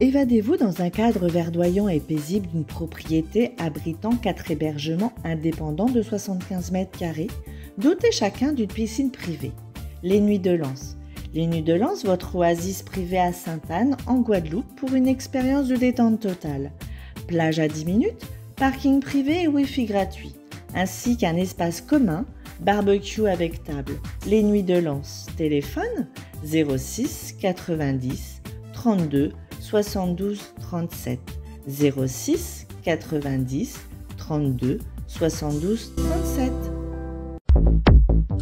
Évadez-vous dans un cadre verdoyant et paisible d'une propriété abritant 4 hébergements indépendants de 75 mètres carrés, dotés chacun d'une piscine privée. Les Nuits de Lens. Les Nuits de Lens, votre oasis privée à Sainte-Anne, en Guadeloupe, pour une expérience de détente totale. Plage à 10 minutes, parking privé et Wi-Fi gratuit, ainsi qu'un espace commun, barbecue avec table. Les Nuits de Lens. Téléphone 06 90 32 72 37. 06 90 32 72 37.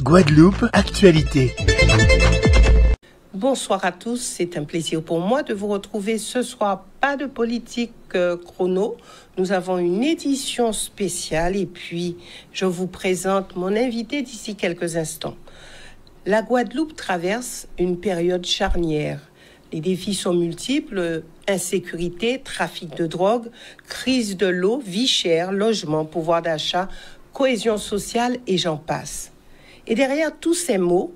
Guadeloupe Actualité. Bonsoir à tous, c'est un plaisir pour moi de vous retrouver ce soir. Pas de politique chrono, nous avons une édition spéciale et puis je vous présente mon invité d'ici quelques instants. La Guadeloupe traverse une période charnière. Les défis sont multiples, insécurité, trafic de drogue, crise de l'eau, vie chère, logement, pouvoir d'achat, cohésion sociale et j'en passe. Et derrière tous ces mots,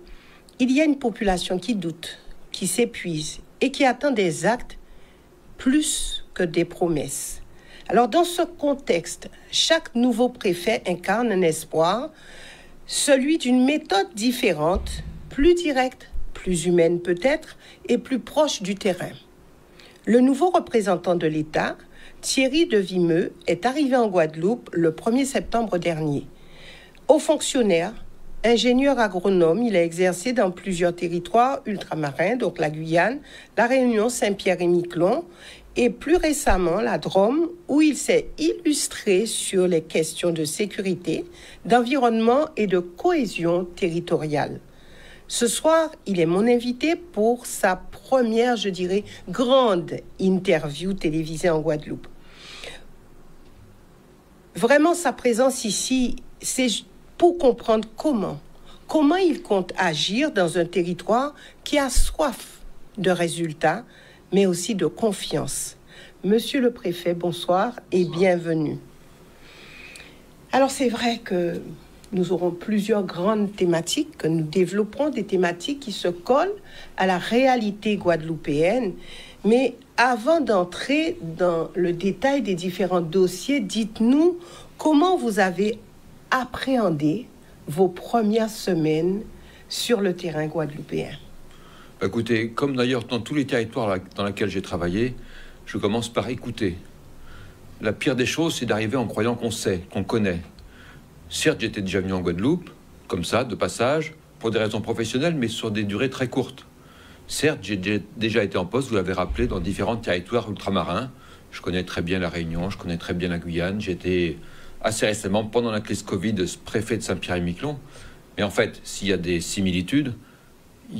il y a une population qui doute, qui s'épuise et qui attend des actes plus que des promesses. Alors dans ce contexte, chaque nouveau préfet incarne un espoir, celui d'une méthode différente, plus directe, plus humaine peut-être, et plus proche du terrain. Le nouveau représentant de l'État, Thierry de Vimeux, est arrivé en Guadeloupe le 1er septembre dernier. Haut fonctionnaire, ingénieur agronome, il a exercé dans plusieurs territoires ultramarins, donc la Guyane, la Réunion, Saint-Pierre et Miquelon, et plus récemment la Drôme, où il s'est illustré sur les questions de sécurité, d'environnement et de cohésion territoriale. Ce soir, il est mon invité pour sa première, je dirais, grande interview télévisée en Guadeloupe. Vraiment, sa présence ici, c'est pour comprendre comment il compte agir dans un territoire qui a soif de résultats, mais aussi de confiance. Monsieur le préfet, bonsoir et bienvenue. Alors, c'est vrai que nous aurons plusieurs grandes thématiques que nous développerons, des thématiques qui se collent à la réalité guadeloupéenne. Mais avant d'entrer dans le détail des différents dossiers, dites-nous comment vous avez appréhendé vos premières semaines sur le terrain guadeloupéen. Écoutez, comme d'ailleurs dans tous les territoires dans lesquels j'ai travaillé, je commence par écouter. La pire des choses, c'est d'arriver en croyant qu'on sait, qu'on connaît. Certes, j'étais déjà venu en Guadeloupe, comme ça, de passage, pour des raisons professionnelles, mais sur des durées très courtes. Certes, j'ai déjà été en poste, vous l'avez rappelé, dans différents territoires ultramarins. Je connais très bien la Réunion, je connais très bien la Guyane. J'étais assez récemment, pendant la crise Covid, préfet de Saint-Pierre et Miquelon. Mais en fait, s'il y a des similitudes,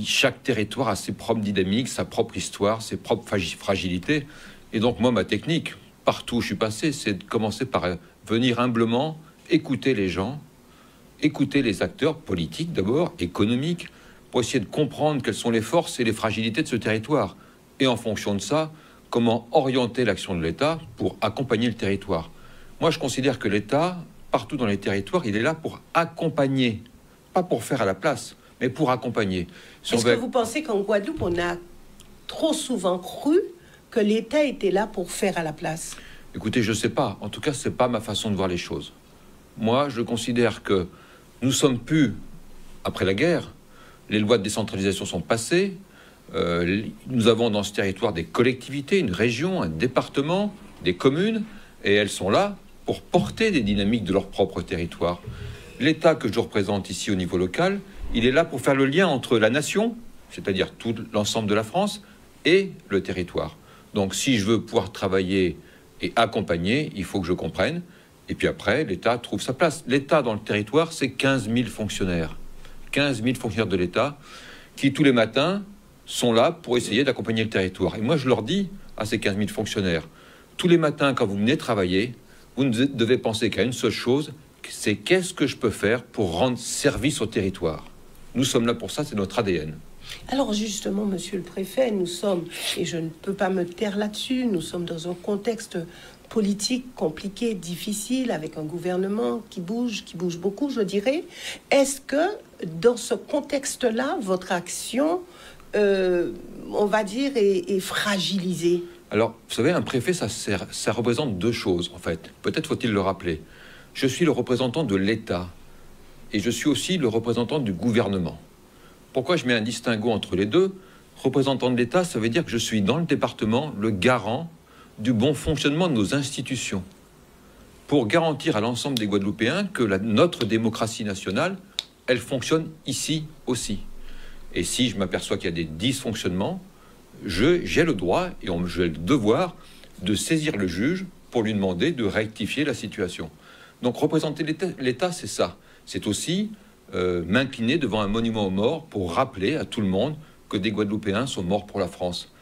chaque territoire a ses propres dynamiques, sa propre histoire, ses propres fragilités. Et donc, moi, ma technique, partout où je suis passé, c'est de commencer par venir humblement écouter les gens, écouter les acteurs politiques d'abord, économiques, pour essayer de comprendre quelles sont les forces et les fragilités de ce territoire. Et en fonction de ça, comment orienter l'action de l'État pour accompagner le territoire. Moi, je considère que l'État, partout dans les territoires, il est là pour accompagner, pas pour faire à la place, mais pour accompagner. Est-ce que vous pensez qu'en Guadeloupe, on a trop souvent cru que l'État était là pour faire à la place? Écoutez, je ne sais pas. En tout cas, ce n'est pas ma façon de voir les choses. Moi, je considère que nous sommes plus, après la guerre, les lois de décentralisation sont passées, nous avons dans ce territoire des collectivités, une région, un département, des communes, et elles sont là pour porter des dynamiques de leur propre territoire. L'État que je représente ici au niveau local, il est là pour faire le lien entre la nation, c'est-à-dire tout l'ensemble de la France, et le territoire. Donc si je veux pouvoir travailler et accompagner, il faut que je comprenne. Et puis après, l'État trouve sa place. L'État dans le territoire, c'est 15 000 fonctionnaires. 15 000 fonctionnaires de l'État qui, tous les matins, sont là pour essayer d'accompagner le territoire. Et moi, je leur dis à ces 15 000 fonctionnaires, tous les matins, quand vous venez travailler, vous ne devez penser qu'à une seule chose, c'est qu'est-ce que je peux faire pour rendre service au territoire. Nous sommes là pour ça, c'est notre ADN. Alors justement, monsieur le préfet, nous sommes, et je ne peux pas me taire là-dessus, nous sommes dans un contexte politique compliqué, difficile, avec un gouvernement qui bouge beaucoup, je dirais. Est-ce que, dans ce contexte-là, votre action, on va dire, est fragilisée? Alors, vous savez, un préfet, ça représente deux choses, en fait. Peut-être faut-il le rappeler. Je suis le représentant de l'État et je suis aussi le représentant du gouvernement. Pourquoi je mets un distinguo entre les deux? Représentant de l'État, ça veut dire que je suis dans le département le garant du bon fonctionnement de nos institutions, pour garantir à l'ensemble des Guadeloupéens que notre démocratie nationale, elle fonctionne ici aussi. Et si je m'aperçois qu'il y a des dysfonctionnements, j'ai le droit et j'ai le devoir de saisir le juge pour lui demander de rectifier la situation. Donc représenter l'État, c'est ça. C'est aussi m'incliner devant un monument aux morts pour rappeler à tout le monde que des Guadeloupéens sont morts pour la France.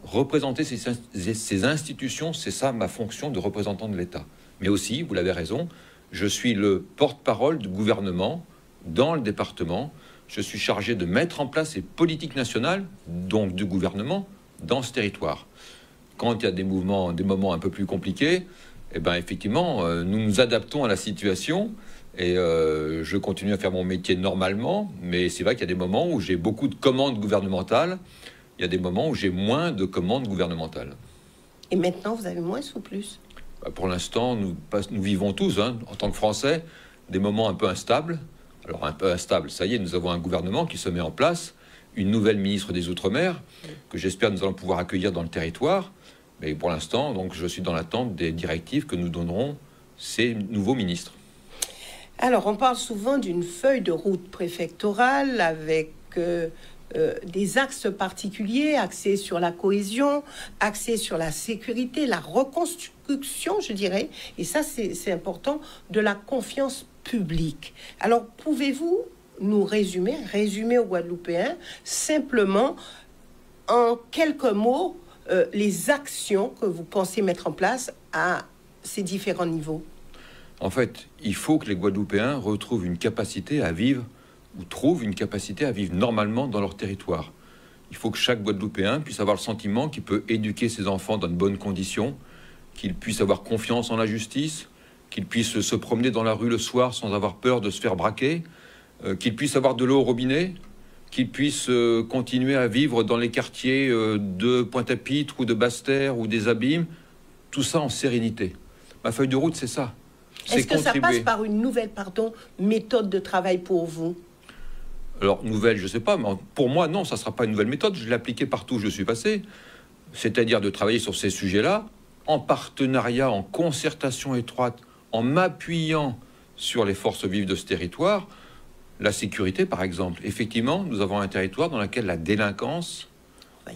Représenter ces institutions, c'est ça ma fonction de représentant de l'État. Mais aussi, vous l'avez raison, je suis le porte-parole du gouvernement dans le département. Je suis chargé de mettre en place les politiques nationales, donc du gouvernement, dans ce territoire. Quand il y a des moments un peu plus compliqués, eh ben, effectivement, nous nous adaptons à la situation et je continue à faire mon métier normalement, mais c'est vrai qu'il y a des moments où j'ai beaucoup de commandes gouvernementales, il y a des moments où j'ai moins de commandes gouvernementales. Et maintenant, vous avez moins ou plus? Pour l'instant, nous vivons tous, en tant que Français, des moments un peu instables. Alors un peu instables, ça y est, nous avons un gouvernement qui se met en place, une nouvelle ministre des Outre-mer, que j'espère nous allons pouvoir accueillir dans le territoire. Mais pour l'instant, donc, je suis dans l'attente des directives que nous donneront ces nouveaux ministres. Alors, on parle souvent d'une feuille de route préfectorale avec des axes particuliers, axés sur la cohésion, axés sur la sécurité, la reconstruction, je dirais, et ça c'est important, de la confiance publique. Alors, pouvez-vous nous résumer aux Guadeloupéens, simplement, en quelques mots, les actions que vous pensez mettre en place à ces différents niveaux? En fait, il faut que les Guadeloupéens retrouvent une capacité à vivre ou trouvent une capacité à vivre normalement dans leur territoire. Il faut que chaque Guadeloupéen puisse avoir le sentiment qu'il peut éduquer ses enfants dans de bonnes conditions, qu'il puisse avoir confiance en la justice, qu'il puisse se promener dans la rue le soir sans avoir peur de se faire braquer, qu'il puisse avoir de l'eau au robinet, qu'il puisse continuer à vivre dans les quartiers de Pointe-à-Pitre ou de Basse-Terre ou des Abîmes, tout ça en sérénité. Ma feuille de route, c'est ça. Est-ce que ça passe par une nouvelle méthode de travail pour vous? Alors, nouvelle, je ne sais pas, mais pour moi, non, ça ne sera pas une nouvelle méthode. Je l'ai appliquée partout où je suis passé. C'est-à-dire de travailler sur ces sujets-là, en partenariat, en concertation étroite, en m'appuyant sur les forces vives de ce territoire. La sécurité, par exemple. Effectivement, nous avons un territoire dans lequel la délinquance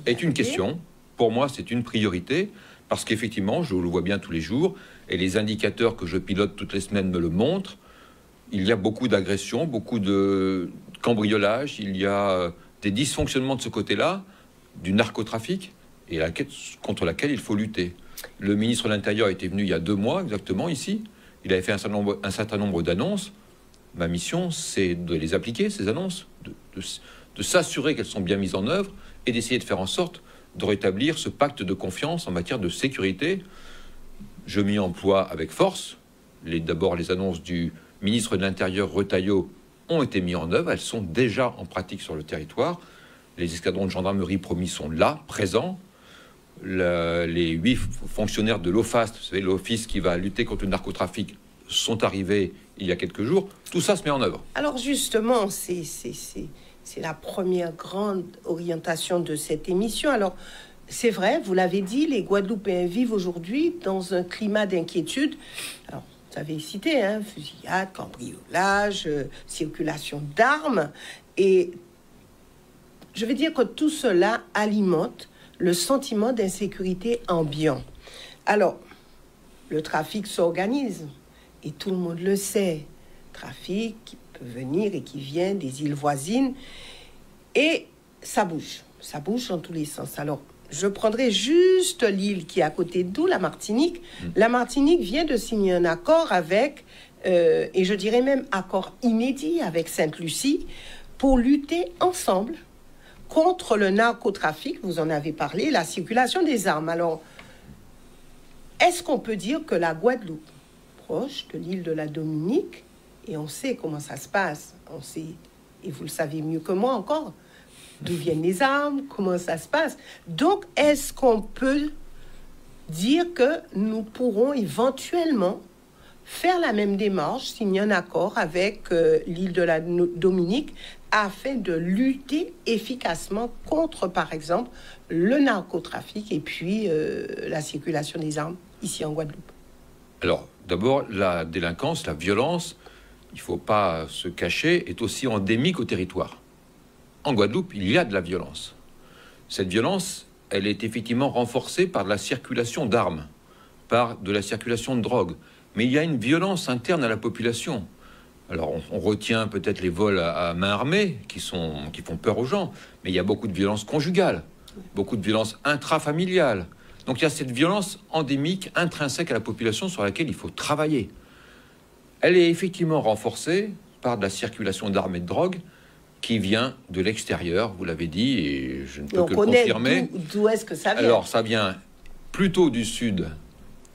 est une question. Pour moi, c'est une priorité, parce qu'effectivement, je le vois bien tous les jours, et les indicateurs que je pilote toutes les semaines me le montrent. Il y a beaucoup d'agressions, beaucoup de cambriolages, il y a des dysfonctionnements de ce côté-là, du narcotrafic, et contre laquelle il faut lutter. Le ministre de l'Intérieur était venu il y a 2 mois exactement ici. Il avait fait un certain nombre d'annonces. Ma mission, c'est de les appliquer, ces annonces, de s'assurer qu'elles sont bien mises en œuvre et d'essayer de faire en sorte de rétablir ce pacte de confiance en matière de sécurité. Je m'y emploie avec force. D'abord, les annonces du ministre de l'Intérieur, Retailleau, ont été mises en œuvre. Elles sont déjà en pratique sur le territoire. Les escadrons de gendarmerie promis sont là, présents. Les 8 fonctionnaires de l'OFAST, vous savez, l'office qui va lutter contre le narcotrafic, sont arrivés il y a quelques jours. Tout ça se met en œuvre. Alors justement, c'est la première grande orientation de cette émission. Alors, c'est vrai, vous l'avez dit, les Guadeloupéens vivent aujourd'hui dans un climat d'inquiétude. Alors, vous avez cité, fusillade, cambriolage, circulation d'armes. Et je veux dire que tout cela alimente le sentiment d'insécurité ambiant. Alors, le trafic s'organise, et tout le monde le sait. Trafic qui peut venir et qui vient des îles voisines. Et ça bouge dans tous les sens. Alors, je prendrai juste l'île qui est à côté d'où, la Martinique. La Martinique vient de signer un accord avec, et je dirais même accord inédit avec Sainte-Lucie, pour lutter ensemble contre le narcotrafic, vous en avez parlé, la circulation des armes. Alors, est-ce qu'on peut dire que la Guadeloupe, proche de l'île de la Dominique, et on sait comment ça se passe, on sait, et vous le savez mieux que moi encore, d'où viennent les armes, comment ça se passe. Donc, est-ce qu'on peut dire que nous pourrons éventuellement faire la même démarche, signer un accord avec l'île de la Dominique afin de lutter efficacement contre, par exemple, le narcotrafic et puis la circulation des armes ici en Guadeloupe. Alors, d'abord, la délinquance, la violence, il ne faut pas se cacher, est aussi endémique au territoire. En Guadeloupe, il y a de la violence. Cette violence, elle est effectivement renforcée par de la circulation d'armes, par de la circulation de drogue. Mais il y a une violence interne à la population. Alors, on retient peut-être les vols à main armée, qui font peur aux gens, mais il y a beaucoup de violences conjugales, beaucoup de violences intrafamiliales. Donc il y a cette violence endémique, intrinsèque à la population sur laquelle il faut travailler. Elle est effectivement renforcée par de la circulation d'armes et de drogue qui vient de l'extérieur, vous l'avez dit, et je ne peux que le confirmer. D'où est-ce que ça vient? Alors, ça vient plutôt du sud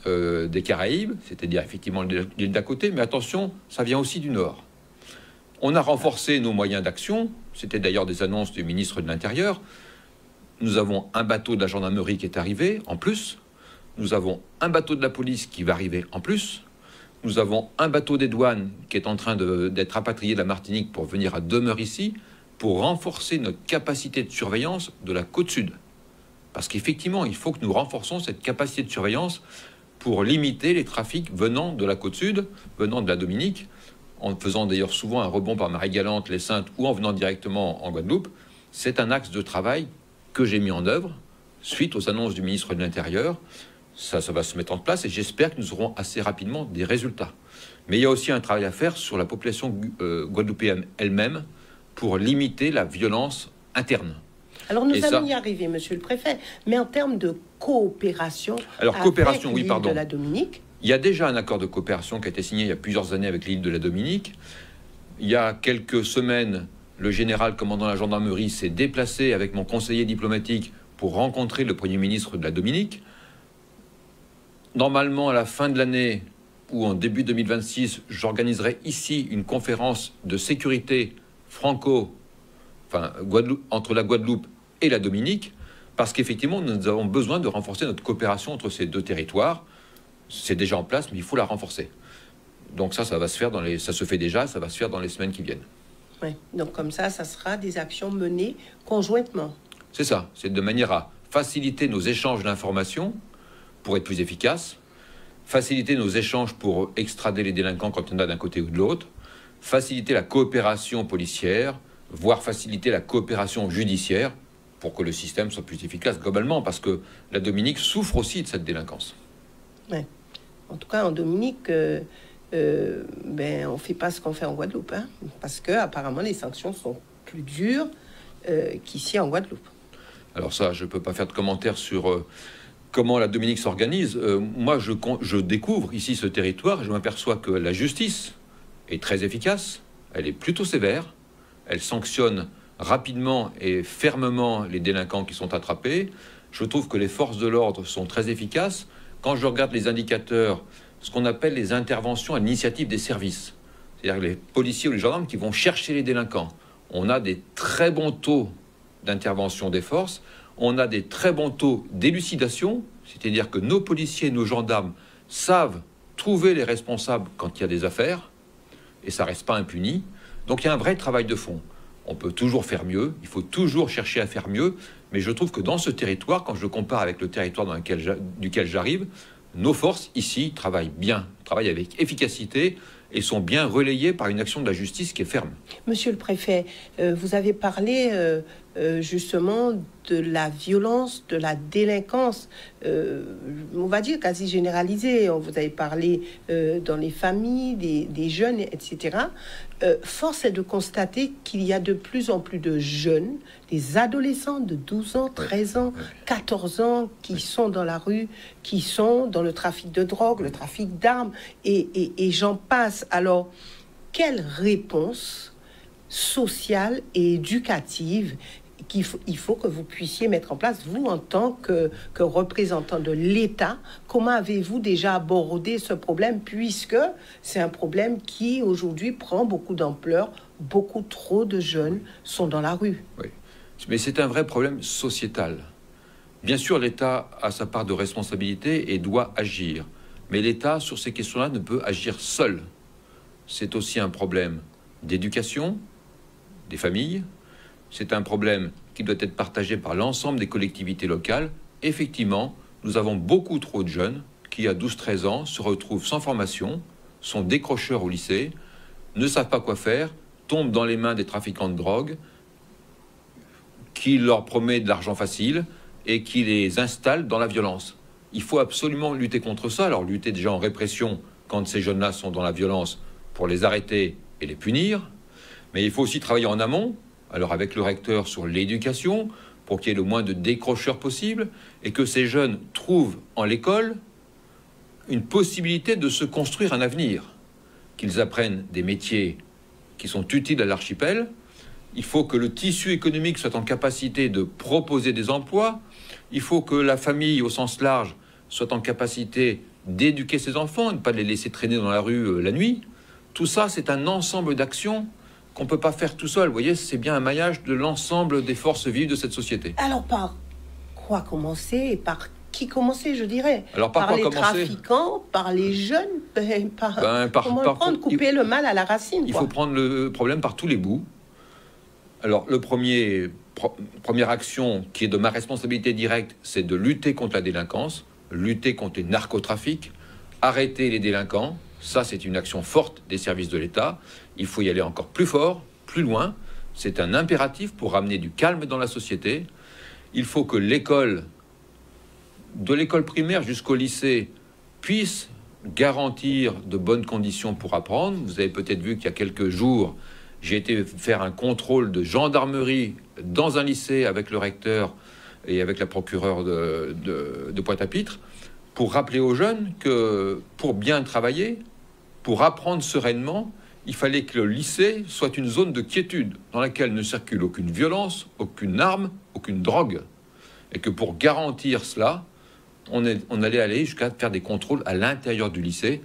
des Caraïbes, c'est-à-dire effectivement l'île d'à côté, mais attention, ça vient aussi du nord. On a renforcé nos moyens d'action, c'était d'ailleurs des annonces du ministre de l'Intérieur. Nous avons un bateau de la gendarmerie qui est arrivé, en plus. Nous avons un bateau de la police qui va arriver, en plus. Nous avons un bateau des douanes qui est en train d'être rapatrié de la Martinique pour venir à demeure ici, pour renforcer notre capacité de surveillance de la côte sud. Parce qu'effectivement, il faut que nous renforcions cette capacité de surveillance pour limiter les trafics venant de la côte sud, venant de la Dominique, en faisant d'ailleurs souvent un rebond par Marie-Galante, les Saintes, ou en venant directement en Guadeloupe. C'est un axe de travail que j'ai mis en œuvre suite aux annonces du ministre de l'Intérieur. Ça va se mettre en place et j'espère que nous aurons assez rapidement des résultats. Mais il y a aussi un travail à faire sur la population guadeloupéenne elle-même pour limiter la violence interne. Alors nous allons y arriver, monsieur le préfet, mais en termes de coopération, alors, coopération, avec oui, pardon. l'île de la Dominique. Il y a déjà un accord de coopération qui a été signé il y a plusieurs années avec l'île de la Dominique. Il y a quelques semaines, le général commandant la gendarmerie s'est déplacé avec mon conseiller diplomatique pour rencontrer le Premier ministre de la Dominique. Normalement, à la fin de l'année ou en début 2026, j'organiserai ici une conférence de sécurité entre la Guadeloupe et la Dominique, parce qu'effectivement, nous avons besoin de renforcer notre coopération entre ces deux territoires. C'est déjà en place, mais il faut la renforcer. Donc ça va se faire ça se fait déjà, ça va se faire dans les semaines qui viennent. Oui, donc comme ça sera des actions menées conjointement. C'est ça, c'est de manière à faciliter nos échanges d'informations pour être plus efficaces, faciliter nos échanges pour extrader les délinquants quand on a d'un côté ou de l'autre, faciliter la coopération policière, voire faciliter la coopération judiciaire pour que le système soit plus efficace globalement, parce que la Dominique souffre aussi de cette délinquance. Ouais. En tout cas, en Dominique, on ne fait pas ce qu'on fait en Guadeloupe, hein, parce que apparemment les sanctions sont plus dures qu'ici en Guadeloupe. Alors ça, je ne peux pas faire de commentaire sur comment la Dominique s'organise. Moi, je découvre ici ce territoire et je m'aperçois que la justice est très efficace, elle est plutôt sévère, elle sanctionne rapidement et fermement les délinquants qui sont attrapés. Je trouve que les forces de l'ordre sont très efficaces. Quand je regarde les indicateurs, ce qu'on appelle les interventions à l'initiative des services, c'est-à-dire les policiers ou les gendarmes qui vont chercher les délinquants, on a des très bons taux d'intervention des forces, on a des très bons taux d'élucidation, c'est-à-dire que nos policiers et nos gendarmes savent trouver les responsables quand il y a des affaires, et ça ne reste pas impuni. Donc il y a un vrai travail de fond. On peut toujours faire mieux, il faut toujours chercher à faire mieux, mais je trouve que dans ce territoire, quand je compare avec le territoire duquel j'arrive, nos forces ici travaillent bien, travaillent avec efficacité et sont bien relayées par une action de la justice qui est ferme. Monsieur le préfet, vous avez parlé justement de la violence, de la délinquance, on va dire quasi généralisée. Vous avez parlé dans les familles, des jeunes, etc. Force est de constater qu'il y a de plus en plus de jeunes, des adolescents de 12 ans, 13 ans, 14 ans, qui sont dans la rue, qui sont dans le trafic de drogue, le trafic d'armes, et j'en passe. Alors, quelle réponse sociale et éducative il faut que vous puissiez mettre en place, vous, en tant que représentant de l'État? Comment avez-vous déjà abordé ce problème, puisque c'est un problème qui, aujourd'hui, prend beaucoup d'ampleur, beaucoup trop de jeunes sont dans la rue? Oui, mais c'est un vrai problème sociétal. Bien sûr, l'État a sa part de responsabilité et doit agir. Mais l'État, sur ces questions-là, ne peut agir seul. C'est aussi un problème d'éducation des familles. C'est un problème qui doit être partagé par l'ensemble des collectivités locales. Effectivement, nous avons beaucoup trop de jeunes qui, à 12-13 ans, se retrouvent sans formation, sont décrocheurs au lycée, ne savent pas quoi faire, tombent dans les mains des trafiquants de drogue, qui leur promet de l'argent facile et qui les installent dans la violence. Il faut absolument lutter contre ça. Alors lutter déjà en répression quand ces jeunes-là sont dans la violence pour les arrêter et les punir. Mais il faut aussi travailler en amont, alors avec le recteur sur l'éducation, pour qu'il y ait le moins de décrocheurs possible et que ces jeunes trouvent en l'école une possibilité de se construire un avenir, qu'ils apprennent des métiers qui sont utiles à l'archipel. Il faut que le tissu économique soit en capacité de proposer des emplois. Il faut que la famille, au sens large, soit en capacité d'éduquer ses enfants, ne pas les laisser traîner dans la rue la nuit. Tout ça, c'est un ensemble d'actions qu'on ne peut pas faire tout seul. Vous voyez, c'est bien un maillage de l'ensemble des forces vives de cette société. Alors, par quoi commencer et par qui commencer, je dirais? Alors, par quoi les commencer? Trafiquants, par les jeunes, comment le prendre, couper le mal à la racine, Il quoi. faut prendre le problème par tous les bouts. Alors, première action qui est de ma responsabilité directe, c'est de lutter contre la délinquance, lutter contre les narcotrafics, arrêter les délinquants. Ça, c'est une action forte des services de l'État. Il faut y aller encore plus fort, plus loin. C'est un impératif pour ramener du calme dans la société. Il faut que l'école, de l'école primaire jusqu'au lycée, puisse garantir de bonnes conditions pour apprendre. Vous avez peut-être vu qu'il y a quelques jours, j'ai été faire un contrôle de gendarmerie dans un lycée avec le recteur et avec la procureure de Pointe-à-Pitre pour rappeler aux jeunes que pour bien travailler, pour apprendre sereinement, il fallait que le lycée soit une zone de quiétude dans laquelle ne circule aucune violence, aucune arme, aucune drogue. Et que pour garantir cela, on allait aller jusqu'à faire des contrôles à l'intérieur du lycée,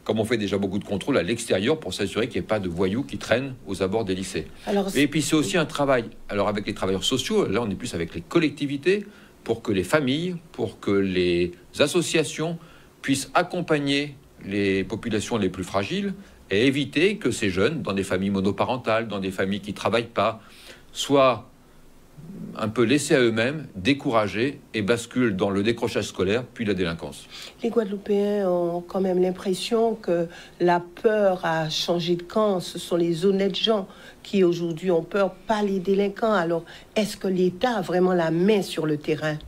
comme on fait déjà beaucoup de contrôles à l'extérieur pour s'assurer qu'il n'y ait pas de voyous qui traînent aux abords des lycées. Et puis c'est aussi un travail, alors avec les travailleurs sociaux, là on est plus avec les collectivités, pour que les familles, pour que les associations puissent accompagner les populations les plus fragiles et éviter que ces jeunes, dans des familles monoparentales, dans des familles qui ne travaillent pas, soient un peu laissés à eux-mêmes, découragés et basculent dans le décrochage scolaire, puis la délinquance. Les Guadeloupéens ont quand même l'impression que la peur a changé de camp. Ce sont les honnêtes gens qui aujourd'hui ont peur, pas les délinquants. Alors, est-ce que l'État a vraiment la main sur le terrain?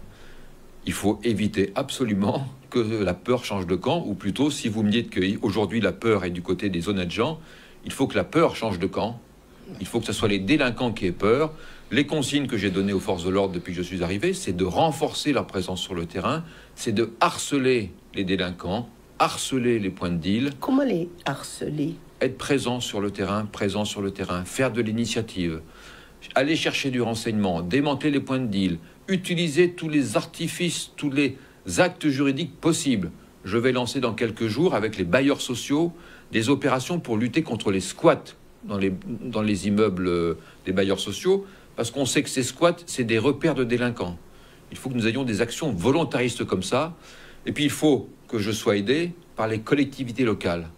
Il faut éviter absolument que la peur change de camp, ou plutôt, si vous me dites qu'aujourd'hui la peur est du côté des honnêtes gens, il faut que la peur change de camp. Il faut que ce soit les délinquants qui aient peur. Les consignes que j'ai données aux forces de l'ordre depuis que je suis arrivé, c'est de renforcer leur présence sur le terrain, c'est de harceler les délinquants, harceler les points de deal. Comment les harceler? Être présent sur le terrain, faire de l'initiative, aller chercher du renseignement, démanteler les points de deal, utiliser tous les artifices, tous les actes juridiques possibles. Je vais lancer dans quelques jours avec les bailleurs sociaux des opérations pour lutter contre les squats dans les immeubles des bailleurs sociaux, parce qu'on sait que ces squats, c'est des repères de délinquants. Il faut que nous ayons des actions volontaristes comme ça. Et puis il faut que je sois aidé par les collectivités locales.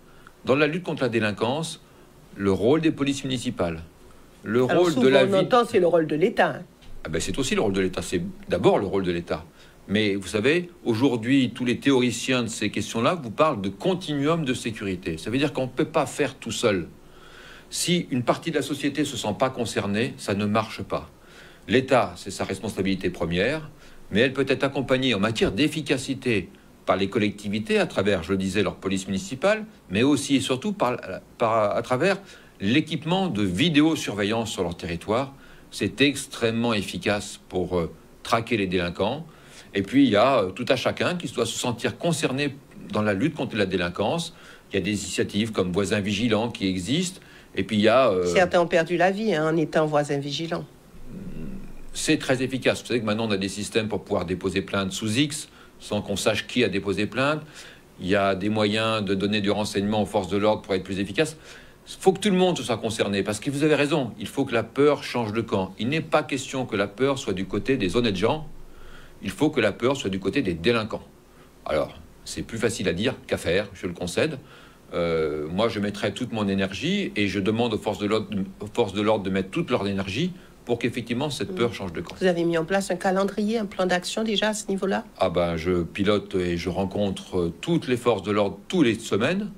Dans la lutte contre la délinquance, le rôle des polices municipales, le rôle de la ville... c'est le rôle de l'État. Ah ben c'est aussi le rôle de l'État, c'est d'abord le rôle de l'État. Mais vous savez, aujourd'hui, tous les théoriciens de ces questions-là vous parlent de continuum de sécurité. Ça veut dire qu'on ne peut pas faire tout seul. Si une partie de la société ne se sent pas concernée, ça ne marche pas. L'État, c'est sa responsabilité première, mais elle peut être accompagnée en matière d'efficacité par les collectivités, à travers, je le disais, leur police municipale, mais aussi et surtout à travers l'équipement de vidéosurveillance sur leur territoire. C'est extrêmement efficace pour traquer les délinquants. Et puis, il y a tout à chacun qui doit se sentir concerné dans la lutte contre la délinquance. Il y a des initiatives comme Voisins Vigilants qui existent. Et puis, il y a... Certains ont perdu la vie en étant voisins vigilants. C'est très efficace. Vous savez que maintenant, on a des systèmes pour pouvoir déposer plainte sous X, sans qu'on sache qui a déposé plainte. Il y a des moyens de donner du renseignement aux forces de l'ordre pour être plus efficace. Il faut que tout le monde se soit concerné, parce que vous avez raison, il faut que la peur change de camp. Il n'est pas question que la peur soit du côté des honnêtes gens il faut que la peur soit du côté des délinquants. Alors, c'est plus facile à dire qu'à faire, je le concède. Moi, je mettrai toute mon énergie et je demande aux forces de l'ordre de mettre toute leur énergie pour qu'effectivement cette peur change de camp. Vous avez mis en place un calendrier, un plan d'action déjà à ce niveau-là? Ah ben, je pilote et je rencontre toutes les forces de l'ordre toutes les semaines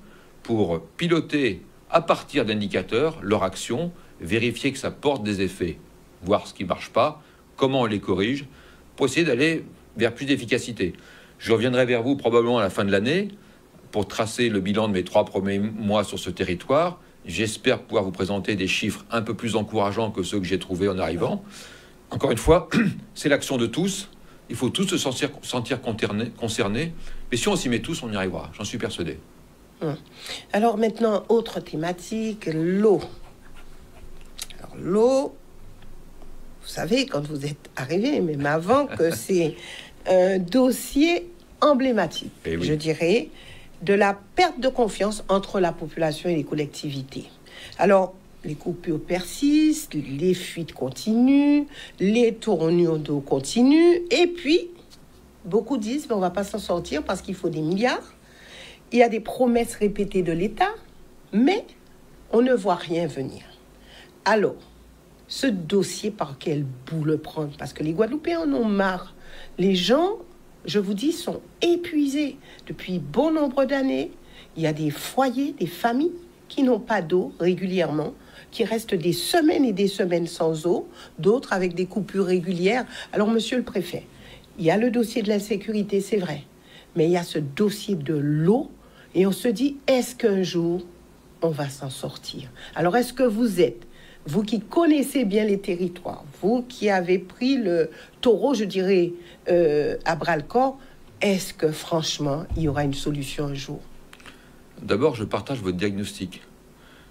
pour piloter à partir d'indicateurs leur action, vérifier que ça porte des effets, voir ce qui ne marche pas, comment on les corrige, pour essayer d'aller vers plus d'efficacité. Je reviendrai vers vous probablement à la fin de l'année pour tracer le bilan de mes 3 premiers mois sur ce territoire. J'espère pouvoir vous présenter des chiffres un peu plus encourageants que ceux que j'ai trouvés en arrivant. Encore une fois, c'est l'action de tous. Il faut tous se sentir concernés. Mais si on s'y met tous, on y arrivera. J'en suis persuadé. Alors maintenant, autre thématique, l'eau. Alors l'eau, vous savez, quand vous êtes arrivé, même avant, que c'est un dossier emblématique, oui. Je dirais, de la perte de confiance entre la population et les collectivités. Alors, les coupures persistent, les fuites continuent, les tournures d'eau continuent, et puis, beaucoup disent, mais on ne va pas s'en sortir parce qu'il faut des milliards. Il y a des promesses répétées de l'État, mais on ne voit rien venir. Alors, ce dossier, par quel bout le prendre? Parce que les Guadeloupéens en ont marre. Les gens, je vous dis, sont épuisés. Depuis bon nombre d'années, il y a des foyers, des familles qui n'ont pas d'eau régulièrement, qui restent des semaines et des semaines sans eau, d'autres avec des coupures régulières. Alors, monsieur le préfet, il y a le dossier de l'insécurité, c'est vrai, mais il y a ce dossier de l'eau, et on se dit, est-ce qu'un jour, on va s'en sortir? Alors, est-ce que vous qui connaissez bien les territoires, vous qui avez pris le taureau, je dirais, à bras-le-corps, est-ce que, franchement, il y aura une solution un jour? D'abord, je partage votre diagnostic.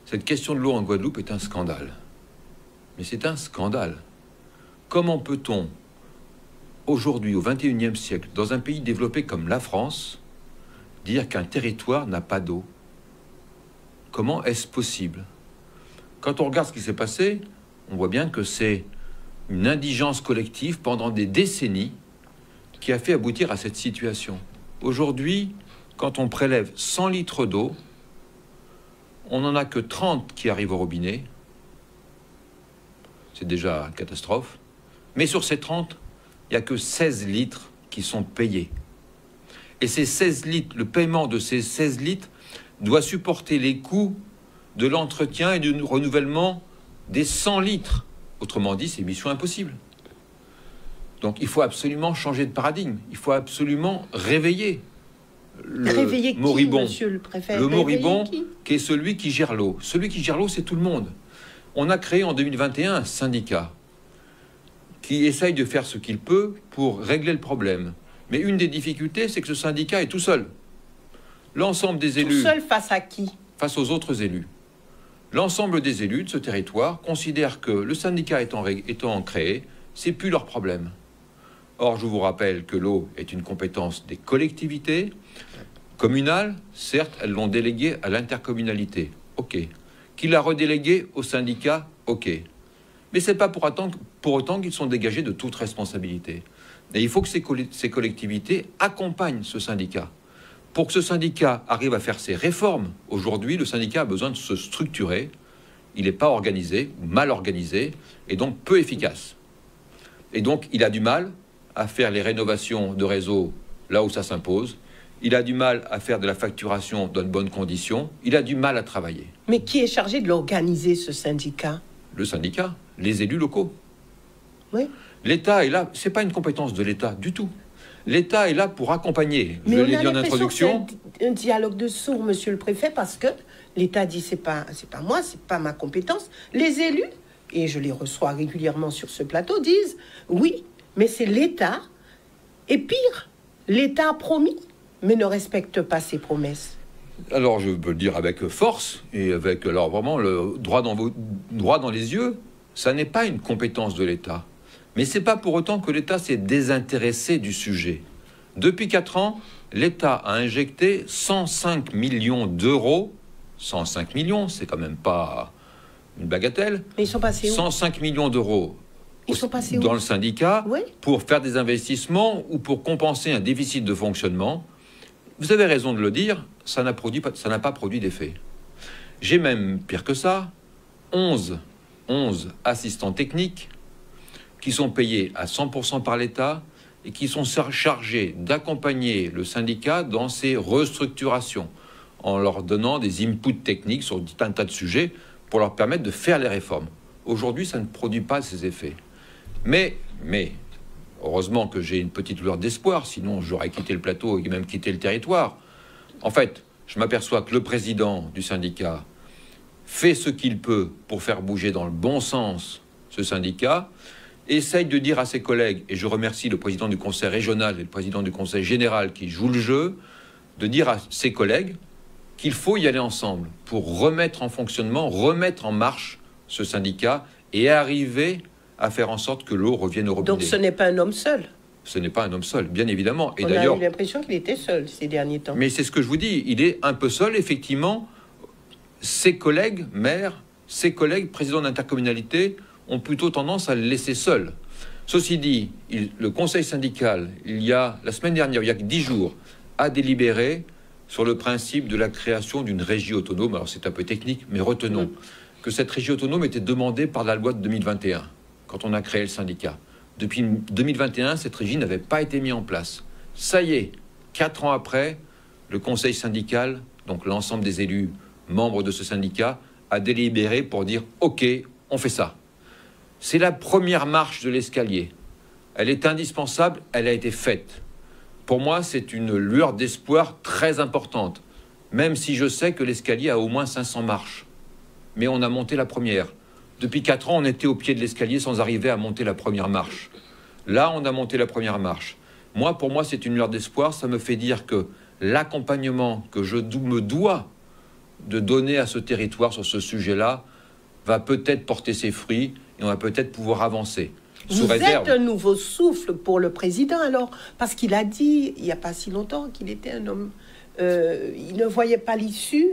Cette question de l'eau en Guadeloupe est un scandale. Mais c'est un scandale. Comment peut-on, aujourd'hui, au XXIe siècle, dans un pays développé comme la France, dire qu'un territoire n'a pas d'eau? Comment est-ce possible? Quand on regarde ce qui s'est passé, on voit bien que c'est une indigence collective pendant des décennies qui a fait aboutir à cette situation. Aujourd'hui, quand on prélève 100 litres d'eau, on n'en a que 30 qui arrivent au robinet. C'est déjà une catastrophe. Mais sur ces 30, il n'y a que 16 litres qui sont payés. Et ces 16 litres, le paiement de ces 16 litres doit supporter les coûts de l'entretien et du renouvellement des 100 litres. Autrement dit, c'est mission impossible. Donc il faut absolument changer de paradigme. Il faut absolument réveiller le moribond. Monsieur le préfet, le moribond qui est celui qui gère l'eau. Celui qui gère l'eau, c'est tout le monde. On a créé en 2021 un syndicat qui essaye de faire ce qu'il peut pour régler le problème. Mais une des difficultés, c'est que ce syndicat est tout seul. L'ensemble des élus... Tout seul face à qui? Face aux autres élus. L'ensemble des élus de ce territoire considèrent que le syndicat étant créé, c'est plus leur problème. Or, je vous rappelle que l'eau est une compétence des collectivités communales. Certes, elles l'ont déléguée à l'intercommunalité. OK. Qui l'a redéléguée au syndicat? OK. Mais ce n'est pas pour autant qu'ils sont dégagés de toute responsabilité. Et il faut que ces collectivités accompagnent ce syndicat. Pour que ce syndicat arrive à faire ses réformes, aujourd'hui, le syndicat a besoin de se structurer. Il n'est pas organisé, mal organisé, et donc peu efficace. Et donc, il a du mal à faire les rénovations de réseau là où ça s'impose. Il a du mal à faire de la facturation dans de bonnes conditions. Il a du mal à travailler. Mais qui est chargé de l'organiser, ce syndicat? Le syndicat, les élus locaux. Oui. L'État est là, ce n'est pas une compétence de l'État du tout. L'État est là pour accompagner. Mais je on l'ai a dit en l'impression introduction. que c'est un dialogue de sourds, monsieur le préfet, parce que l'État dit c'est pas moi, c'est pas ma compétence. Les élus, et je les reçois régulièrement sur ce plateau, disent oui, mais c'est l'État. Et pire, l'État a promis, mais ne respecte pas ses promesses. Alors je peux le dire avec force et avec alors vraiment le droit dans les yeux. Ça n'est pas une compétence de l'État. Mais ce n'est pas pour autant que l'État s'est désintéressé du sujet. Depuis 4 ans, l'État a injecté 105 millions d'euros. 105 millions, c'est quand même pas une bagatelle. Mais ils sont passés où? 105 millions d'euros Ils sont passés dans où? le syndicat Oui. pour faire des investissements ou pour compenser un déficit de fonctionnement. Vous avez raison de le dire, ça n'a pas produit d'effet. J'ai même, pire que ça, 11 assistants techniques qui sont payés à 100% par l'État et qui sont chargés d'accompagner le syndicat dans ses restructurations, en leur donnant des inputs techniques sur tout un tas de sujets pour leur permettre de faire les réformes. Aujourd'hui, ça ne produit pas ces effets. Mais heureusement que j'ai une petite lueur d'espoir, sinon j'aurais quitté le plateau et même quitté le territoire. En fait, je m'aperçois que le président du syndicat fait ce qu'il peut pour faire bouger dans le bon sens ce syndicat, essaye de dire à ses collègues, et je remercie le président du conseil régional et le président du conseil général qui jouent le jeu, de dire à ses collègues qu'il faut y aller ensemble pour remettre en fonctionnement, remettre en marche ce syndicat et arriver à faire en sorte que l'eau revienne au robinet. Donc ce n'est pas un homme seul. Ce n'est pas un homme seul, bien évidemment. Et On a eu l'impression qu'il était seul ces derniers temps. Mais c'est ce que je vous dis, il est un peu seul, effectivement. Ses collègues maires, ses collègues présidents d'intercommunalité ont plutôt tendance à le laisser seul. Ceci dit, le conseil syndical, la semaine dernière, il y a 10 jours, a délibéré sur le principe de la création d'une régie autonome. Alors c'est un peu technique, mais retenons que cette régie autonome était demandée par la loi de 2021, quand on a créé le syndicat. Depuis 2021, cette régie n'avait pas été mise en place. Ça y est, 4 ans après, le conseil syndical, donc l'ensemble des élus membres de ce syndicat, a délibéré pour dire « Ok, on fait ça ». C'est la première marche de l'escalier. Elle est indispensable, elle a été faite. Pour moi, c'est une lueur d'espoir très importante, même si je sais que l'escalier a au moins 500 marches. Mais on a monté la première. Depuis 4 ans, on était au pied de l'escalier sans arriver à monter la première marche. Là, on a monté la première marche. Pour moi, c'est une lueur d'espoir. Ça me fait dire que l'accompagnement que je me dois de donner à ce territoire sur ce sujet-là va peut-être porter ses fruits et on va peut-être pouvoir avancer. Vous êtes un nouveau souffle pour le président, alors, parce qu'il a dit, il n'y a pas si longtemps, qu'il était un homme... il ne voyait pas l'issue.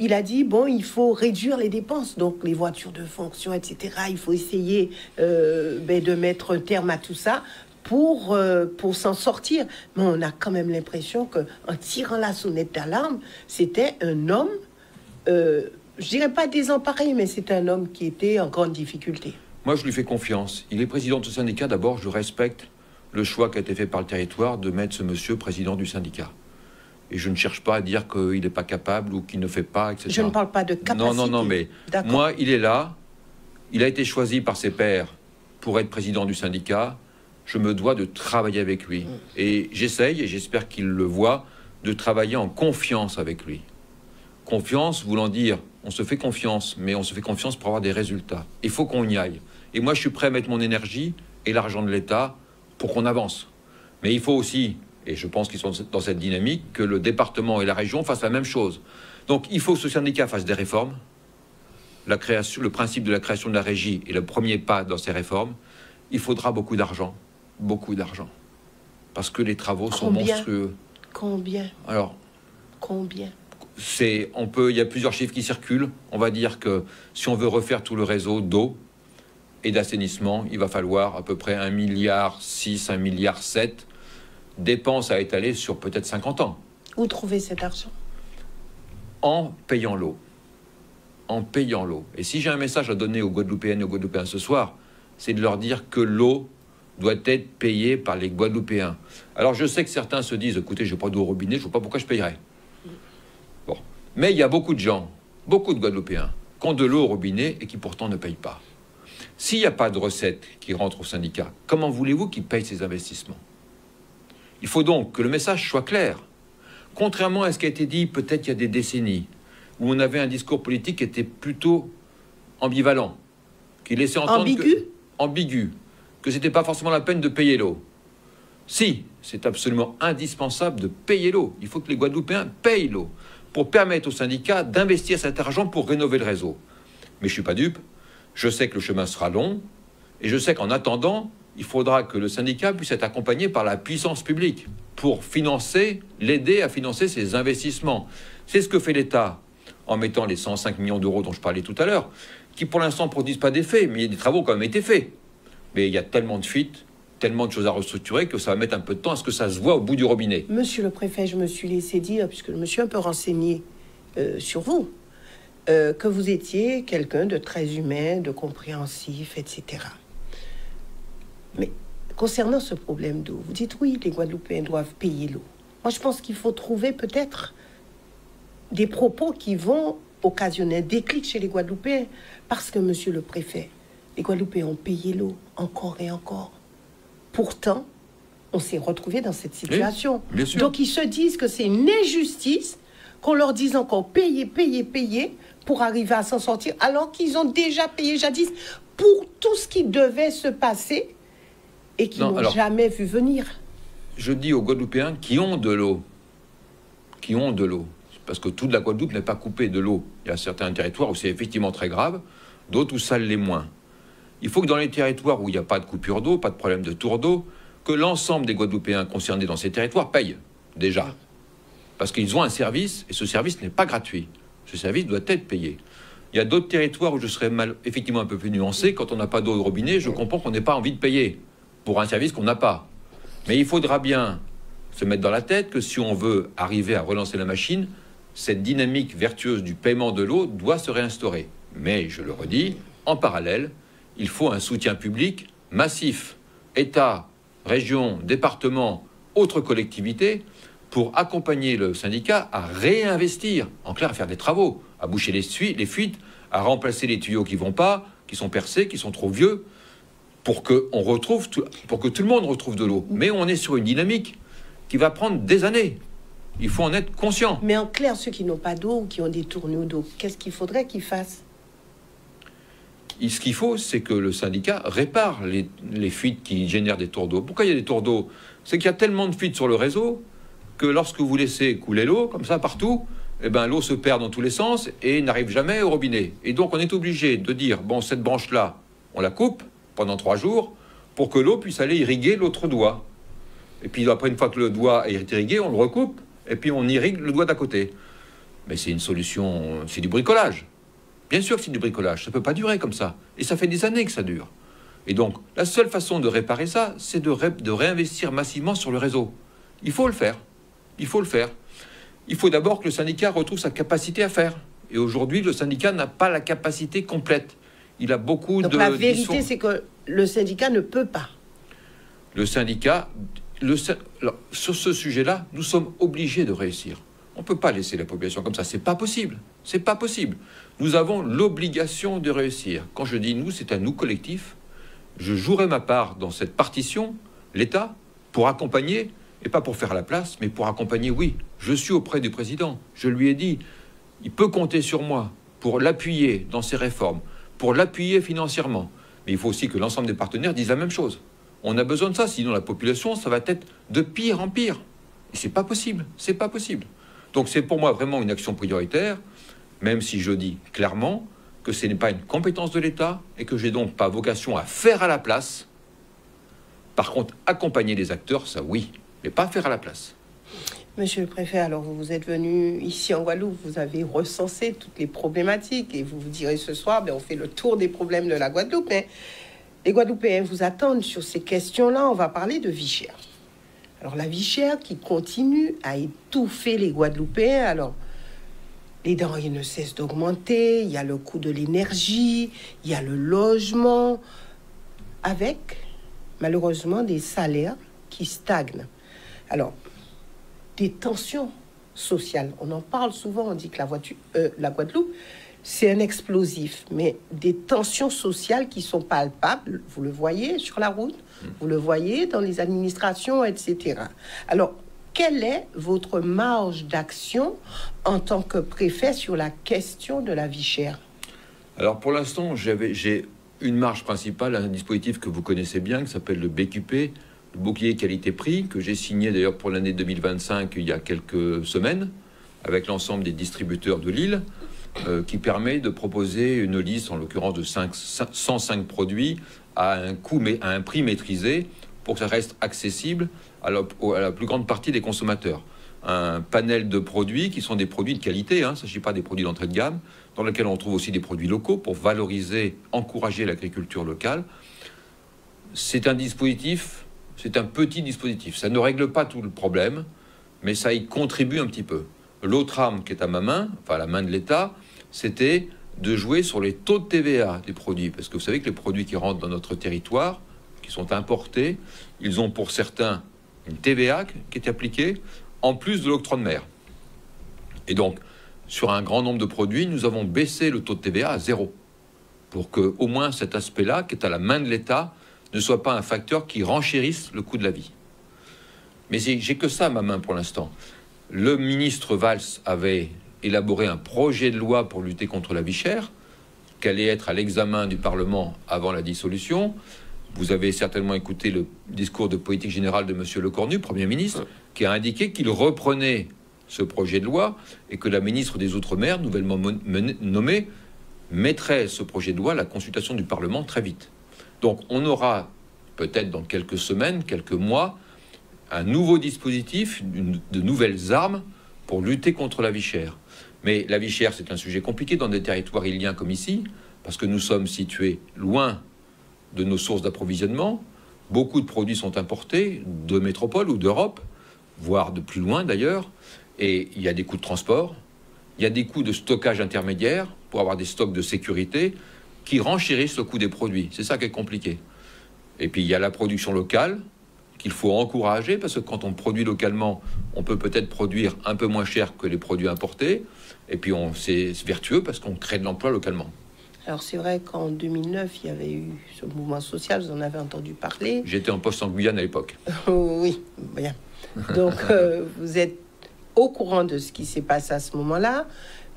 Il a dit, bon, il faut réduire les dépenses, donc les voitures de fonction, etc. Il faut essayer de mettre un terme à tout ça pour s'en sortir. Mais on a quand même l'impression qu'en tirant la sonnette d'alarme, c'était un homme, je dirais pas désemparé, mais c'est un homme qui était en grande difficulté. Moi, je lui fais confiance. Il est président de ce syndicat. D'abord, je respecte le choix qui a été fait par le territoire de mettre ce monsieur président du syndicat. Et je ne cherche pas à dire qu'il n'est pas capable ou qu'il ne fait pas, etc. Je ne parle pas de capacité. Non, mais moi, il est là. Il a été choisi par ses pairs pour être président du syndicat. Je me dois de travailler avec lui. Et j'essaye, et j'espère qu'il le voit, de travailler en confiance avec lui. Confiance voulant dire, on se fait confiance, mais on se fait confiance pour avoir des résultats. Il faut qu'on y aille. Et moi, je suis prêt à mettre mon énergie et l'argent de l'État pour qu'on avance. Mais il faut aussi... et je pense qu'ils sont dans cette dynamique, que le département et la région fassent la même chose. Donc il faut que ce syndicat fasse des réformes. Le principe de la création de la régie est le premier pas dans ces réformes. Il faudra beaucoup d'argent. Beaucoup d'argent. Parce que les travaux sont monstrueux. Combien? Alors, combien? Il y a plusieurs chiffres qui circulent. On va dire que si on veut refaire tout le réseau d'eau et d'assainissement, il va falloir à peu près 1,6 milliard, 1,7 milliard dépenses à étaler sur peut-être 50 ans. Où trouver cet argent? En payant l'eau. En payant l'eau. Et si j'ai un message à donner aux Guadeloupéennes et aux Guadeloupéens ce soir, c'est de leur dire que l'eau doit être payée par les Guadeloupéens. Alors je sais que certains se disent, écoutez, je n'ai pas d'eau au robinet, je ne vois pas pourquoi je payerais. Bon. Mais il y a beaucoup de gens, beaucoup de Guadeloupéens, qui ont de l'eau au robinet et qui pourtant ne payent pas. S'il n'y a pas de recettes qui rentrent au syndicat, comment voulez-vous qu'ils payent ces investissements? Il faut donc que le message soit clair. Contrairement à ce qui a été dit peut-être il y a des décennies, où on avait un discours politique qui était plutôt ambivalent, qui laissait entendre ambigu, que c'était pas forcément la peine de payer l'eau. Si, c'est absolument indispensable de payer l'eau. Il faut que les Guadeloupéens payent l'eau pour permettre aux syndicats d'investir cet argent pour rénover le réseau. Mais je suis pas dupe, je sais que le chemin sera long, et je sais qu'en attendant, il faudra que le syndicat puisse être accompagné par la puissance publique pour l'aider à financer ses investissements. C'est ce que fait l'État en mettant les 105 millions d'euros dont je parlais tout à l'heure, qui pour l'instant ne produisent pas d'effet, mais des travaux ont quand même été faits. Mais il y a tellement de fuites, tellement de choses à restructurer que ça va mettre un peu de temps à ce que ça se voit au bout du robinet. Monsieur le préfet, je me suis laissé dire, puisque je me suis un peu renseigné sur vous, que vous étiez quelqu'un de très humain, de compréhensif, etc. Mais concernant ce problème d'eau, vous dites oui, les Guadeloupéens doivent payer l'eau. Moi, je pense qu'il faut trouver peut-être des propos qui vont occasionner un déclic chez les Guadeloupéens. Parce que, monsieur le préfet, les Guadeloupéens ont payé l'eau encore et encore. Pourtant, on s'est retrouvé dans cette situation. Oui, bien sûr. Donc, ils se disent que c'est une injustice qu'on leur dise encore payer, payer, payer pour arriver à s'en sortir, alors qu'ils ont déjà payé jadis pour tout ce qui devait se passer et qu'ils n'ont jamais vu venir. Je dis aux Guadeloupéens qui ont de l'eau, parce que toute la Guadeloupe n'est pas coupée de l'eau. Il y a certains territoires où c'est effectivement très grave, d'autres où ça l'est moins. Il faut que dans les territoires où il n'y a pas de coupure d'eau, pas de problème de tour d'eau, que l'ensemble des Guadeloupéens concernés dans ces territoires payent, déjà. Parce qu'ils ont un service, et ce service n'est pas gratuit. Ce service doit être payé. Il y a d'autres territoires où je serais effectivement un peu plus nuancé. Quand on n'a pas d'eau au robinet, je comprends qu'on n'ait pas envie de payer pour un service qu'on n'a pas. Mais il faudra bien se mettre dans la tête que si on veut arriver à relancer la machine, cette dynamique vertueuse du paiement de l'eau doit se réinstaurer. Mais, je le redis, en parallèle, il faut un soutien public massif, État, région, département, autres collectivités, pour accompagner le syndicat à réinvestir, en clair, à faire des travaux, à boucher les fuites, à remplacer les tuyaux qui ne vont pas, qui sont percés, qui sont trop vieux, pour que tout le monde retrouve de l'eau. Mais on est sur une dynamique qui va prendre des années. Il faut en être conscient. Mais en clair, ceux qui n'ont pas d'eau ou qui ont des tourneaux d'eau, qu'est-ce qu'il faudrait qu'ils fassent? Ce qu'il faut, c'est que le syndicat répare les fuites qui génèrent des tours d'eau. Pourquoi il y a des tours d'eau? C'est qu'il y a tellement de fuites sur le réseau que lorsque vous laissez couler l'eau, comme ça, partout, eh ben, l'eau se perd dans tous les sens et n'arrive jamais au robinet. Et donc, on est obligé de dire, bon, cette branche-là, on la coupe pendant 3 jours pour que l'eau puisse aller irriguer l'autre doigt. Et puis, après, une fois que le doigt est irrigué, on le recoupe et puis on irrigue le doigt d'à côté. Mais c'est une solution, c'est du bricolage. Bien sûr que c'est du bricolage, ça ne peut pas durer comme ça. Et ça fait des années que ça dure. Et donc, la seule façon de réparer ça, c'est de réinvestir massivement sur le réseau. Il faut le faire. Il faut le faire. Il faut d'abord que le syndicat retrouve sa capacité à faire. Et aujourd'hui, le syndicat n'a pas la capacité complète. Il a beaucoup de... Donc la vérité, c'est que le syndicat ne peut pas. Le syndicat... Alors, sur ce sujet-là, nous sommes obligés de réussir. On ne peut pas laisser la population comme ça. C'est pas possible. C'est pas possible. Nous avons l'obligation de réussir. Quand je dis nous, c'est un nous collectif. Je jouerai ma part dans cette partition, l'État, pour accompagner, et pas pour faire la place, mais pour accompagner, oui. Je suis auprès du président. Je lui ai dit, il peut compter sur moi pour l'appuyer dans ses réformes, pour l'appuyer financièrement. Mais il faut aussi que l'ensemble des partenaires disent la même chose. On a besoin de ça, sinon la population, ça va être de pire en pire. Et c'est pas possible, c'est pas possible. Donc c'est pour moi vraiment une action prioritaire, même si je dis clairement que ce n'est pas une compétence de l'État et que j'ai donc pas vocation à faire à la place. Par contre, accompagner les acteurs, ça oui, mais pas faire à la place. Monsieur le préfet, alors vous êtes venu ici en Guadeloupe, vous avez recensé toutes les problématiques et vous vous direz ce soir, on fait le tour des problèmes de la Guadeloupe, mais les Guadeloupéens vous attendent sur ces questions-là. On va parler de vie chère. Alors la vie chère qui continue à étouffer les Guadeloupéens. Alors les denrées ne cessent d'augmenter, il y a le coût de l'énergie, il y a le logement, avec malheureusement des salaires qui stagnent. Alors des tensions sociales, on en parle souvent, on dit que la Guadeloupe, c'est un explosif, mais des tensions sociales qui sont palpables, vous le voyez sur la route, vous le voyez dans les administrations, etc. Alors, quelle est votre marge d'action en tant que préfet sur la question de la vie chère? Alors, pour l'instant, j'ai une marge principale, un dispositif que vous connaissez bien, qui s'appelle le BQP, le bouclier qualité-prix, que j'ai signé d'ailleurs pour l'année 2025 il y a quelques semaines, avec l'ensemble des distributeurs de l'île, qui permet de proposer une liste, en l'occurrence de 105 produits, à un prix maîtrisé, pour que ça reste accessible à la plus grande partie des consommateurs. Un panel de produits qui sont des produits de qualité, il ne s'agit pas des produits d'entrée de gamme, dans lesquels on trouve aussi des produits locaux pour valoriser, encourager l'agriculture locale. c'est un dispositif, c'est un petit dispositif. Ça ne règle pas tout le problème, mais ça y contribue un petit peu. L'autre arme qui est à ma main, enfin à la main de l'État, c'était de jouer sur les taux de TVA des produits. Parce que vous savez que les produits qui rentrent dans notre territoire, qui sont importés, ils ont pour certains une TVA qui est appliquée, en plus de l'octroi de mer. Et donc, sur un grand nombre de produits, nous avons baissé le taux de TVA à 0. Pour que, au moins, cet aspect-là, qui est à la main de l'État, ne soit pas un facteur qui renchérisse le coût de la vie. Mais j'ai que ça à ma main pour l'instant. Le ministre Valls avait élaboré un projet de loi pour lutter contre la vie chère, qui allait être à l'examen du Parlement avant la dissolution. Vous avez certainement écouté le discours de politique générale de M. Lecornu, Premier ministre, qui a indiqué qu'il reprenait ce projet de loi et que la ministre des Outre-mer, nouvellement nommée, mettrait ce projet de loi à la consultation du Parlement très vite. Donc on aura peut-être dans quelques semaines, quelques mois, un nouveau dispositif, de nouvelles armes pour lutter contre la vie chère. Mais la vie chère, c'est un sujet compliqué dans des territoires iliens comme ici, parce que nous sommes situés loin de nos sources d'approvisionnement. Beaucoup de produits sont importés de métropole ou d'Europe, voire de plus loin d'ailleurs. Et il y a des coûts de transport, il y a des coûts de stockage intermédiaire pour avoir des stocks de sécurité qui renchérissent le coût des produits. C'est ça qui est compliqué. Et puis il y a la production locale qu'il faut encourager, parce que quand on produit localement, on peut peut-être produire un peu moins cher que les produits importés. Et puis c'est vertueux parce qu'on crée de l'emploi localement. Alors c'est vrai qu'en 2009, il y avait eu ce mouvement social, vous en avez entendu parler. J'étais en poste en Guyane à l'époque. Oui, bien. Donc vous êtes au courant de ce qui s'est passé à ce moment-là.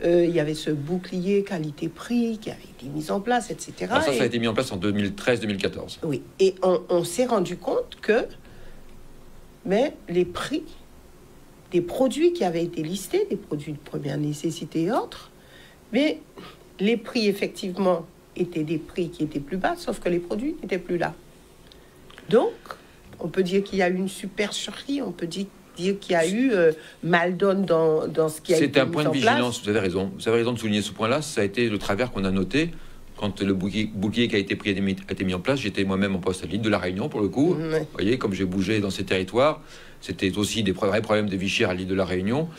Il y avait ce bouclier qualité-prix qui avait été mis en place, etc. Alors ça a été mis en place en 2013-2014. Oui, et on s'est rendu compte que les prix des produits qui avaient été listés, des produits de première nécessité et autres, mais les prix, effectivement, étaient des prix qui étaient plus bas, sauf que les produits n'étaient plus là. Donc, on peut dire qu'il y a eu une supercherie, on peut dire qu'il y a eu mal-donne dans ce qui a été mis en place. C'est un point de vigilance, vous avez raison. Vous avez raison de souligner ce point-là. Ça a été le travers qu'on a noté quand le bouclier qui a été pris a été mis en place. J'étais moi-même en poste à l'île de la Réunion, pour le coup. Vous voyez, comme j'ai bougé dans ces territoires, c'était aussi des vrais problèmes de vie chère à l'île de la Réunion.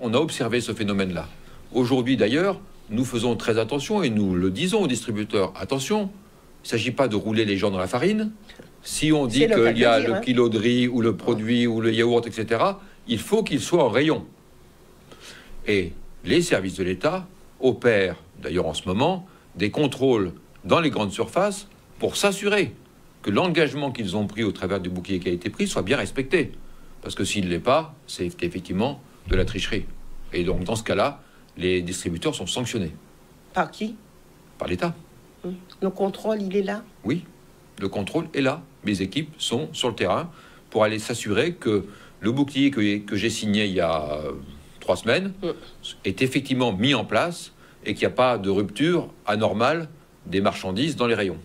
On a observé ce phénomène-là. Aujourd'hui, d'ailleurs, nous faisons très attention et nous le disons aux distributeurs. Attention, il ne s'agit pas de rouler les gens dans la farine. Si on dit qu'il y a le kilo de riz ou le produit ou le yaourt, etc., il faut qu'il soit en rayon. Et les services de l'État opèrent, d'ailleurs en ce moment, des contrôles dans les grandes surfaces pour s'assurer que l'engagement qu'ils ont pris au travers du bouclier qui a été pris soit bien respecté. Parce que s'il ne l'est pas, c'est effectivement de la tricherie. Et donc, dans ce cas-là, les distributeurs sont sanctionnés. Par qui? Par l'État. Le contrôle, il est là? Oui, le contrôle est là. Mes équipes sont sur le terrain pour aller s'assurer que le bouclier que j'ai signé il y a 3 semaines est effectivement mis en place et qu'il n'y a pas de rupture anormale des marchandises dans les rayons.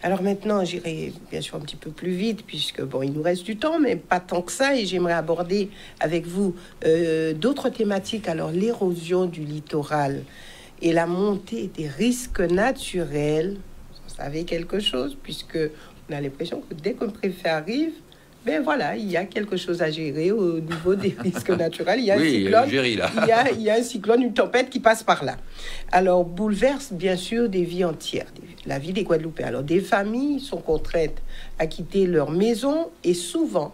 Alors maintenant, j'irai bien sûr un petit peu plus vite, puisque bon, il nous reste du temps, mais pas tant que ça, et j'aimerais aborder avec vous d'autres thématiques. Alors, l'érosion du littoral et la montée des risques naturels. Vous savez quelque chose, puisque on a l'impression que dès qu'un préfet arrive, ben voilà, il y a quelque chose à gérer au niveau des risques naturels. Il y a un cyclone, il y a un cyclone, une tempête qui passe par là. Alors, bouleverse bien sûr des vies entières, la vie des Guadeloupéens. Alors, des familles sont contraintes à quitter leur maison et souvent,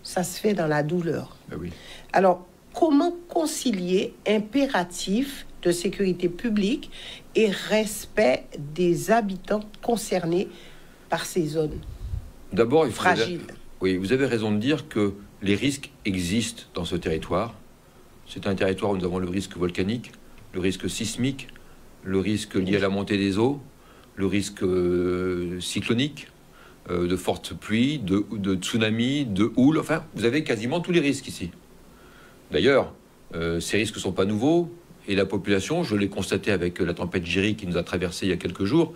ça se fait dans la douleur. Ben oui. Alors, comment concilier impératif de sécurité publique et respect des habitants concernés par ces zones d'abord, il faut fragiles? Oui, vous avez raison de dire que les risques existent dans ce territoire. C'est un territoire où nous avons le risque volcanique, le risque sismique, le risque lié à la montée des eaux, le risque cyclonique, de fortes pluies, de tsunamis, de houle. Enfin, vous avez quasiment tous les risques ici. D'ailleurs, ces risques ne sont pas nouveaux et la population, je l'ai constaté avec la tempête Jerry qui nous a traversé il y a quelques jours,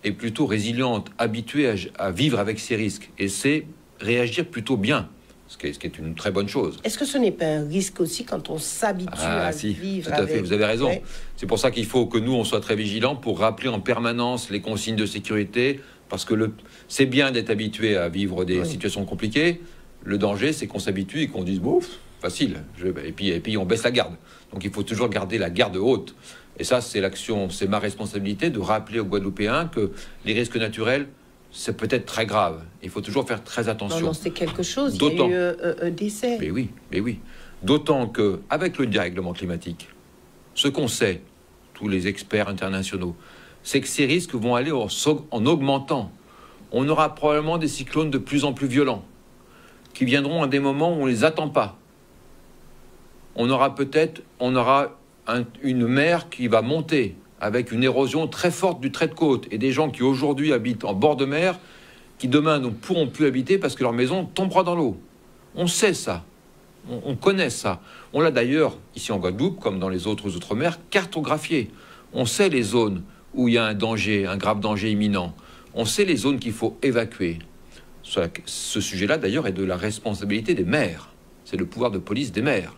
est plutôt résiliente, habituée à vivre avec ces risques. Et c'est réagir plutôt bien, ce qui est une très bonne chose. Est-ce que ce n'est pas un risque aussi quand on s'habitue à vivre tout à fait, avec... vous avez raison. Ouais. C'est pour ça qu'il faut que nous, on soit très vigilants pour rappeler en permanence les consignes de sécurité, Parce que c'est bien d'être habitué à vivre des situations compliquées. Le danger, c'est qu'on s'habitue et qu'on dise, bon, facile. Et puis on baisse la garde. Donc il faut toujours garder la garde haute. Et ça, c'est ma responsabilité de rappeler aux Guadeloupéens que les risques naturels, c'est peut-être très grave. Il faut toujours faire très attention. Non, c'est quelque chose. Il y a eu un décès. Mais oui. D'autant qu'avec le dérèglement climatique, ce qu'on sait, tous les experts internationaux, c'est que ces risques vont aller en augmentant. On aura probablement des cyclones de plus en plus violents, qui viendront à des moments où on ne les attend pas. On aura une mer qui va monter, avec une érosion très forte du trait de côte, et des gens qui aujourd'hui habitent en bord de mer, qui demain ne pourront plus habiter parce que leur maison tombera dans l'eau. On sait ça. On connaît ça. On l'a d'ailleurs, ici en Guadeloupe, comme dans les autres outre-mer, cartographié. On sait les zones où il y a un danger, un grave danger imminent. On sait les zones qu'il faut évacuer. Ce sujet-là, d'ailleurs, est de la responsabilité des maires. C'est le pouvoir de police des maires.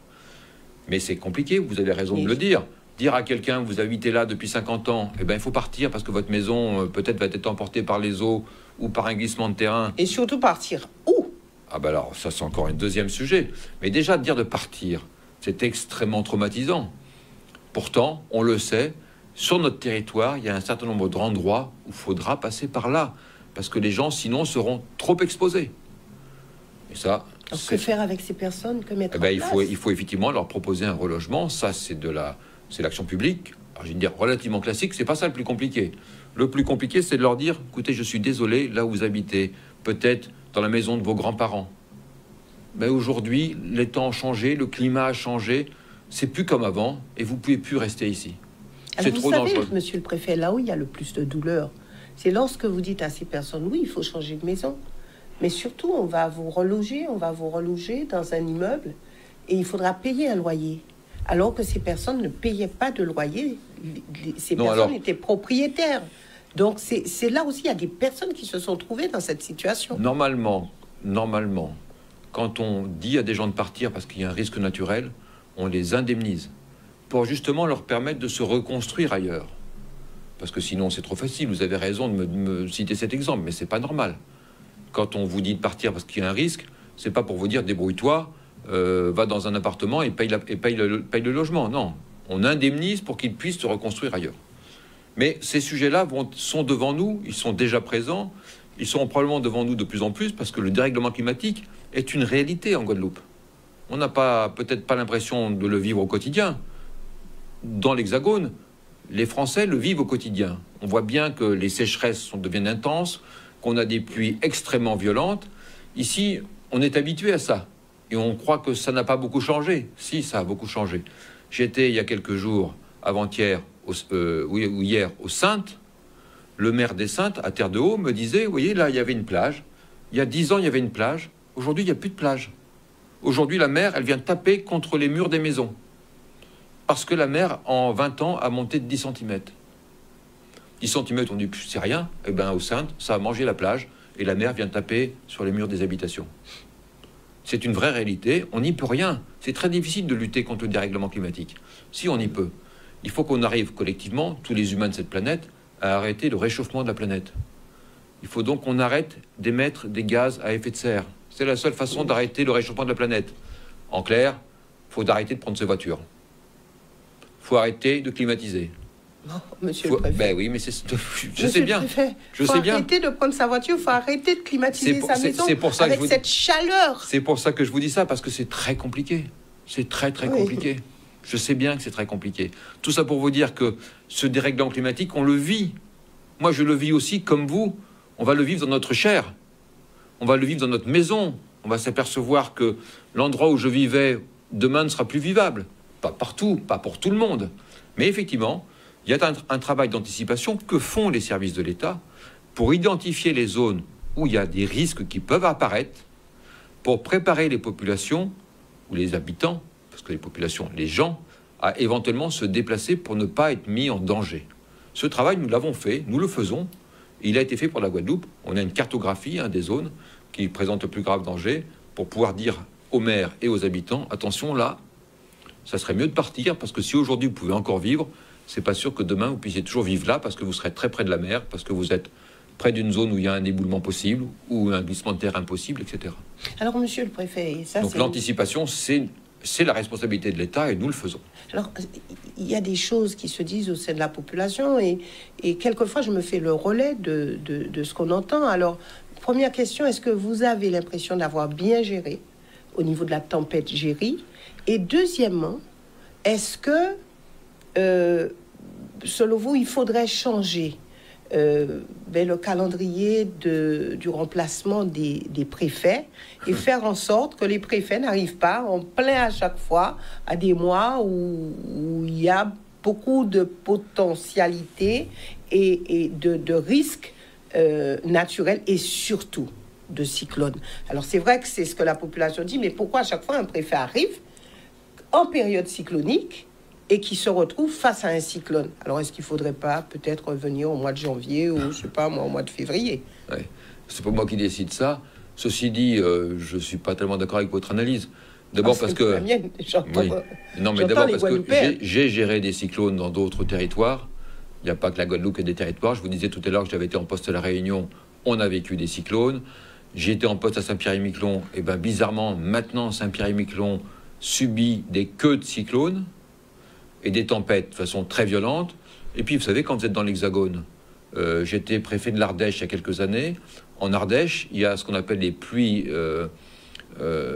Mais c'est compliqué, vous avez raison de le dire. Dire à quelqu'un, vous habitez là depuis 50 ans, eh ben, il faut partir parce que votre maison peut-être va être emportée par les eaux ou par un glissement de terrain. Et surtout partir où? Ah ben alors, ça c'est encore un deuxième sujet. Mais déjà, dire de partir, c'est extrêmement traumatisant. Pourtant, on le sait, sur notre territoire, il y a un certain nombre d'endroits où il faudra passer par là. Parce que les gens, sinon, seront trop exposés. Et ça... Alors, que faire avec ces personnes? Que mettre en place? Il faut effectivement leur proposer un relogement. Ça, c'est l'action publique. Alors, je vais dire relativement classique. C'est pas ça le plus compliqué. Le plus compliqué, c'est de leur dire, écoutez, je suis désolé, là où vous habitez, peut-être dans la maison de vos grands-parents. Mais aujourd'hui, les temps ont changé, le climat a changé. C'est plus comme avant, et vous pouvez plus rester ici. C'est trop dangereux. Monsieur le préfet, là où il y a le plus de douleur, c'est lorsque vous dites à ces personnes, oui, il faut changer de maison. Mais surtout, on va vous reloger dans un immeuble et il faudra payer un loyer. Alors que ces personnes ne payaient pas de loyer. Ces personnes étaient propriétaires. Donc, c'est là aussi, il y a des personnes qui se sont trouvées dans cette situation. Normalement, quand on dit à des gens de partir parce qu'il y a un risque naturel, on les indemnise pour justement leur permettre de se reconstruire ailleurs. Parce que sinon, c'est trop facile. Vous avez raison de me citer cet exemple, mais c'est pas normal. Quand on vous dit de partir parce qu'il y a un risque, c'est pas pour vous dire débrouille-toi, va dans un appartement et paye le logement. Non, on indemnise pour qu'ils puissent se reconstruire ailleurs. Mais ces sujets-là sont devant nous, ils sont déjà présents, ils sont probablement devant nous de plus en plus parce que le dérèglement climatique est une réalité en Guadeloupe. On n'a peut-être pas l'impression de le vivre au quotidien. Dans l'Hexagone, les Français le vivent au quotidien. On voit bien que les sécheresses deviennent intenses, qu'on a des pluies extrêmement violentes. Ici, on est habitué à ça. Et on croit que ça n'a pas beaucoup changé. Si, ça a beaucoup changé. J'étais, il y a quelques jours, avant-hier, ou hier, aux Saintes. Le maire des Saintes, à Terre-de-Haut, me disait, vous voyez, là, il y avait une plage. Il y a 10 ans, il y avait une plage. Aujourd'hui, il n'y a plus de plage. Aujourd'hui, la mer, elle vient taper contre les murs des maisons. Parce que la mer, en 20 ans, a monté de 10 cm. 10 cm, on dit, c'est rien. Eh bien, aux Saintes, ça a mangé la plage et la mer vient taper sur les murs des habitations. C'est une vraie réalité. On n'y peut rien. C'est très difficile de lutter contre le dérèglement climatique. Si on y peut, il faut qu'on arrive collectivement, tous les humains de cette planète, à arrêter le réchauffement de la planète. Il faut donc qu'on arrête d'émettre des gaz à effet de serre. C'est la seule façon d'arrêter le réchauffement de la planète. En clair, il faut arrêter de prendre ses voitures. Il faut arrêter de climatiser. Non, monsieur le préfet. Ben oui, mais je sais bien. Il faut arrêter de prendre sa voiture, il faut arrêter de climatiser sa maison avec cette chaleur. C'est pour ça que je vous dis ça, parce que c'est très compliqué. C'est très compliqué. Je sais bien que c'est très compliqué. Tout ça pour vous dire que ce dérèglement climatique, on le vit. Moi, je le vis aussi comme vous. On va le vivre dans notre chair. On va le vivre dans notre maison. On va s'apercevoir que l'endroit où je vivais demain ne sera plus vivable. Pas partout, pas pour tout le monde. Mais effectivement, il y a un travail d'anticipation que font les services de l'État pour identifier les zones où il y a des risques qui peuvent apparaître, pour préparer les populations ou les habitants, parce que les populations, les gens, à éventuellement se déplacer pour ne pas être mis en danger. Ce travail, nous l'avons fait, nous le faisons. Il a été fait pour la Guadeloupe. On a une cartographie des zones qui présentent le plus grave danger pour pouvoir dire aux maires et aux habitants, attention là, ça serait mieux de partir parce que si aujourd'hui vous pouvez encore vivre, c'est pas sûr que demain vous puissiez toujours vivre là parce que vous serez très près de la mer, parce que vous êtes près d'une zone où il y a un éboulement possible, ou un glissement de terrain possible, etc. Alors, monsieur le préfet, et ça, donc l'anticipation, c'est la responsabilité de l'État et nous le faisons. Alors, il y a des choses qui se disent au sein de la population et quelquefois, je me fais le relais de ce qu'on entend. Alors, première question, est-ce que vous avez l'impression d'avoir bien géré au niveau de la tempête Géry? Et deuxièmement, est-ce que, selon vous, il faudrait changer le calendrier du remplacement des préfets et faire en sorte que les préfets n'arrivent pas en plein à chaque fois à des mois où il y a beaucoup de potentialités et de risques naturels et surtout de cyclones. Alors c'est vrai que c'est ce que la population dit, mais pourquoi à chaque fois un préfet arrive en période cyclonique et qui se retrouve face à un cyclone? Alors, est-ce qu'il ne faudrait pas peut-être revenir au mois de janvier ou, je ne sais pas, moi, au mois de février? Ouais. C'est pas moi qui décide ça. Ceci dit, je ne suis pas tellement d'accord avec votre analyse. D'abord parce que... La mienne, oui. Non, mais d'abord parce que j'ai géré des cyclones dans d'autres territoires. Il n'y a pas que la Guadeloupe qui a des territoires. Je vous disais tout à l'heure que j'avais été en poste à La Réunion. On a vécu des cyclones. J'ai été en poste à Saint-Pierre-et-Miquelon. Et bien, bizarrement, maintenant, Saint-Pierre-et-Miquelon subit des queues de cyclones et des tempêtes de façon très violente. Et puis, vous savez, quand vous êtes dans l'Hexagone, j'étais préfet de l'Ardèche il y a quelques années. En Ardèche, il y a ce qu'on appelle les pluies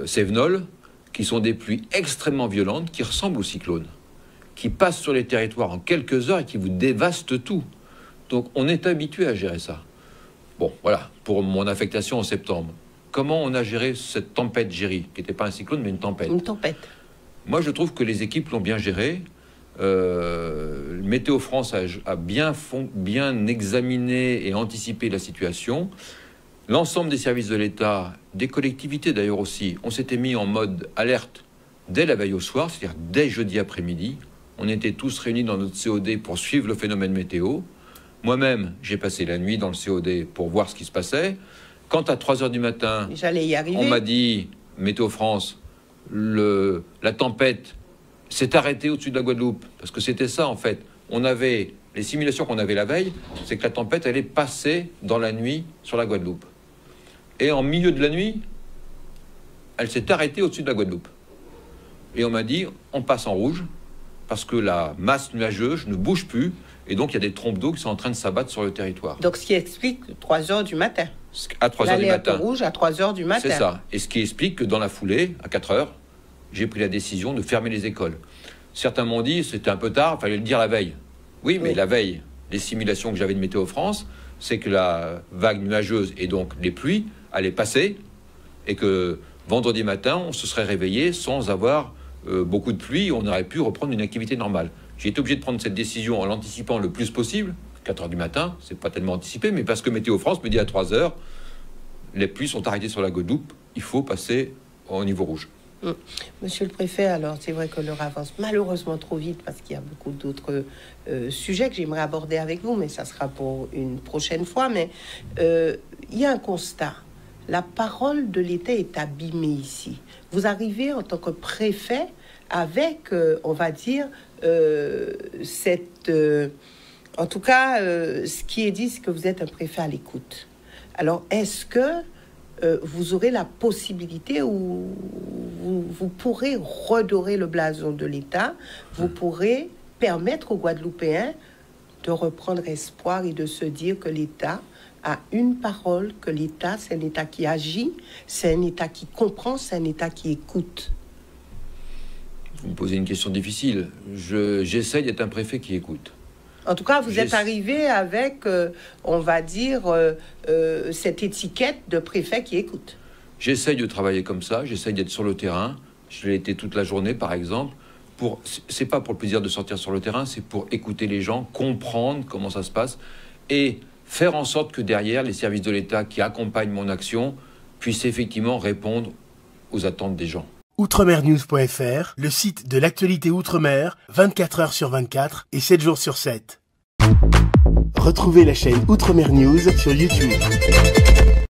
cévenoles, qui sont des pluies extrêmement violentes, qui ressemblent aux cyclones, qui passent sur les territoires en quelques heures et qui vous dévastent tout. Donc, on est habitué à gérer ça. Bon, voilà, pour mon affectation en septembre. Comment on a géré cette tempête Géry, qui n'était pas un cyclone, mais une tempête? Une tempête. Moi, je trouve que les équipes l'ont bien géré. Météo France a bien examiné et anticipé la situation. L'ensemble des services de l'État, des collectivités d'ailleurs aussi, on s'était mis en mode alerte dès la veille au soir, c'est-à-dire dès jeudi après-midi. On était tous réunis dans notre COD pour suivre le phénomène météo. Moi-même, j'ai passé la nuit dans le COD pour voir ce qui se passait. Quand à 3h du matin, on m'a dit, Météo France, la tempête s'est arrêtée au-dessus de la Guadeloupe. Parce que c'était ça, en fait. On avait, les simulations qu'on avait la veille, c'est que la tempête allait passer dans la nuit sur la Guadeloupe. Et en milieu de la nuit, elle s'est arrêtée au-dessus de la Guadeloupe. Et on m'a dit, on passe en rouge, parce que la masse nuageuse ne bouge plus, et donc il y a des trompes d'eau qui sont en train de s'abattre sur le territoire. Donc ce qui explique 3h du matin. À 3h du matin. Rouge à 3h du matin. C'est ça. Et ce qui explique que dans la foulée, à 4h, j'ai pris la décision de fermer les écoles. Certains m'ont dit, c'était un peu tard, il fallait le dire la veille. Oui, mais la veille, les simulations que j'avais de Météo France, c'est que la vague nuageuse et donc les pluies allaient passer, et que vendredi matin, on se serait réveillé sans avoir beaucoup de pluie, on aurait pu reprendre une activité normale. J'ai été obligé de prendre cette décision en l'anticipant le plus possible. 4h du matin, c'est pas tellement anticipé, mais parce que Météo France me dit à 3h, les pluies sont arrêtées sur la Guadeloupe, il faut passer au niveau rouge. Monsieur le préfet, alors c'est vrai que l'heure avance malheureusement trop vite parce qu'il y a beaucoup d'autres sujets que j'aimerais aborder avec vous, mais ça sera pour une prochaine fois. Mais il y a un constat. La parole de l'État est abîmée ici. Vous arrivez en tant que préfet avec, on va dire, en tout cas, ce qui est dit, c'est que vous êtes un préfet à l'écoute. Alors, est-ce que vous aurez la possibilité où vous pourrez redorer le blason de l'État, vous pourrez permettre aux Guadeloupéens de reprendre espoir et de se dire que l'État a une parole, que l'État, c'est un État qui agit, c'est un État qui comprend, c'est un État qui écoute? Vous me posez une question difficile. J'essaye d'être un préfet qui écoute. En tout cas, vous êtes arrivé avec, on va dire, cette étiquette de préfet qui écoute. J'essaye de travailler comme ça, j'essaye d'être sur le terrain. Je l'ai été toute la journée, par exemple. C'est pas pour le plaisir de sortir sur le terrain, c'est pour écouter les gens, comprendre comment ça se passe et faire en sorte que derrière, les services de l'État qui accompagnent mon action puissent effectivement répondre aux attentes des gens. Outremernews.fr, le site de l'actualité Outre-mer, 24 heures sur 24 et 7 jours sur 7. Retrouvez la chaîne Outremer News sur YouTube.